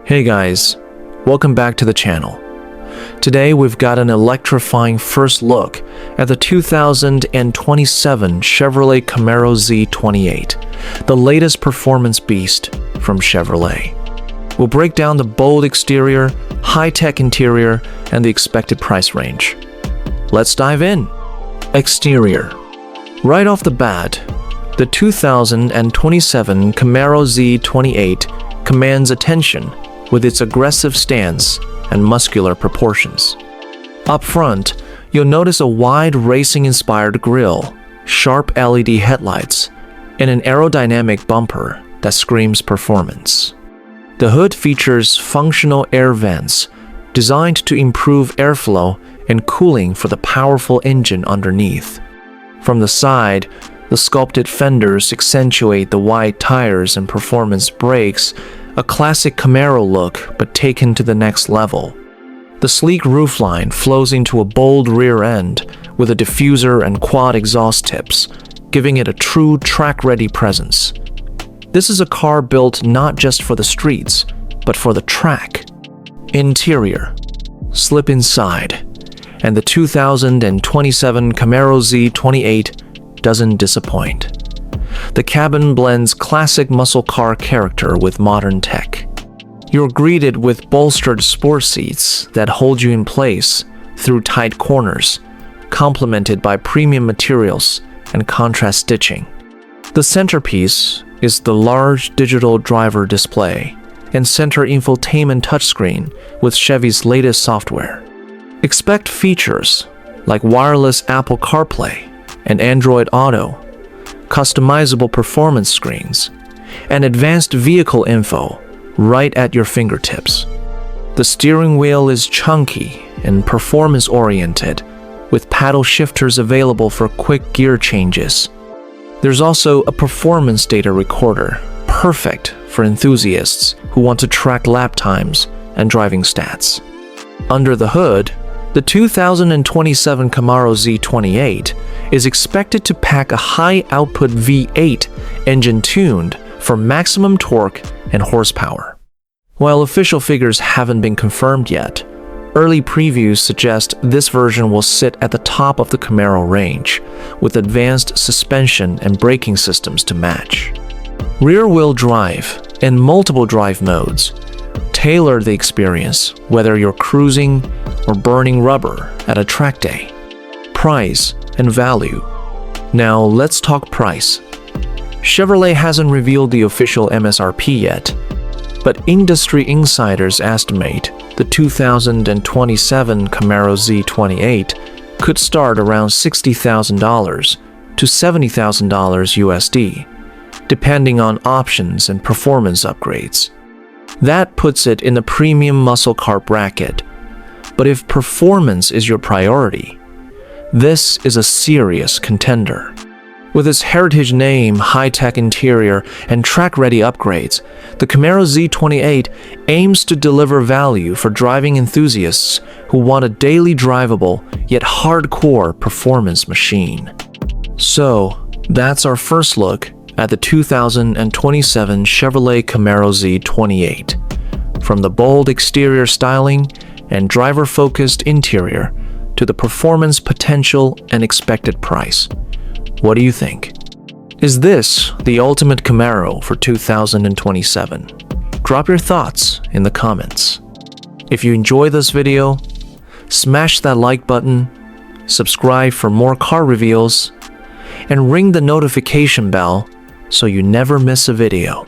Hey guys, welcome back to the channel. Today we've got an electrifying first look at the 2027 Chevrolet Camaro Z28, the latest performance beast from Chevrolet. We'll break down the bold exterior, high-tech interior, and the expected price range. Let's dive in. Exterior. Right off the bat, the 2027 Camaro Z28 commands attention with its aggressive stance and muscular proportions. Up front, you'll notice a wide racing-inspired grille, sharp LED headlights, and an aerodynamic bumper that screams performance. The hood features functional air vents designed to improve airflow and cooling for the powerful engine underneath. From the side, the sculpted fenders accentuate the wide tires and performance brakes, a classic Camaro look but taken to the next level. The sleek roofline flows into a bold rear end with a diffuser and quad exhaust tips, giving it a true track-ready presence. This is a car built not just for the streets, but for the track. Interior. Slip inside, and the 2027 Camaro Z28 doesn't disappoint. The cabin blends classic muscle car character with modern tech. You're greeted with bolstered sport seats that hold you in place through tight corners, complemented by premium materials and contrast stitching. The centerpiece is the large digital driver display and center infotainment touchscreen with Chevy's latest software. Expect features like wireless Apple CarPlay and Android Auto, customizable performance screens, and advanced vehicle info right at your fingertips. The steering wheel is chunky and performance-oriented, with paddle shifters available for quick gear changes. There's also a performance data recorder, perfect for enthusiasts who want to track lap times and driving stats. Under the hood, the 2027 Camaro Z28 is expected to pack a high-output V8 engine tuned for maximum torque and horsepower. While official figures haven't been confirmed yet, early previews suggest this version will sit at the top of the Camaro range, with advanced suspension and braking systems to match. Rear-wheel drive and multiple drive modes tailor the experience whether you're cruising or burning rubber at a track day. Price and value. Now let's talk price. Chevrolet hasn't revealed the official MSRP yet, but industry insiders estimate the 2027 Camaro Z28 could start around $60,000 to $70,000 USD, depending on options and performance upgrades. That puts it in the premium muscle car bracket. But if performance is your priority, this is a serious contender. With its heritage name, high-tech interior, and track-ready upgrades, the Camaro Z28 aims to deliver value for driving enthusiasts who want a daily drivable yet hardcore performance machine. So, that's our first look at the 2027 Chevrolet Camaro Z28. From the bold exterior styling and driver-focused interior to the performance potential and expected price. What do you think? Is this the ultimate Camaro for 2027? Drop your thoughts in the comments. If you enjoy this video, smash that like button, subscribe for more car reveals, and ring the notification bell so you never miss a video.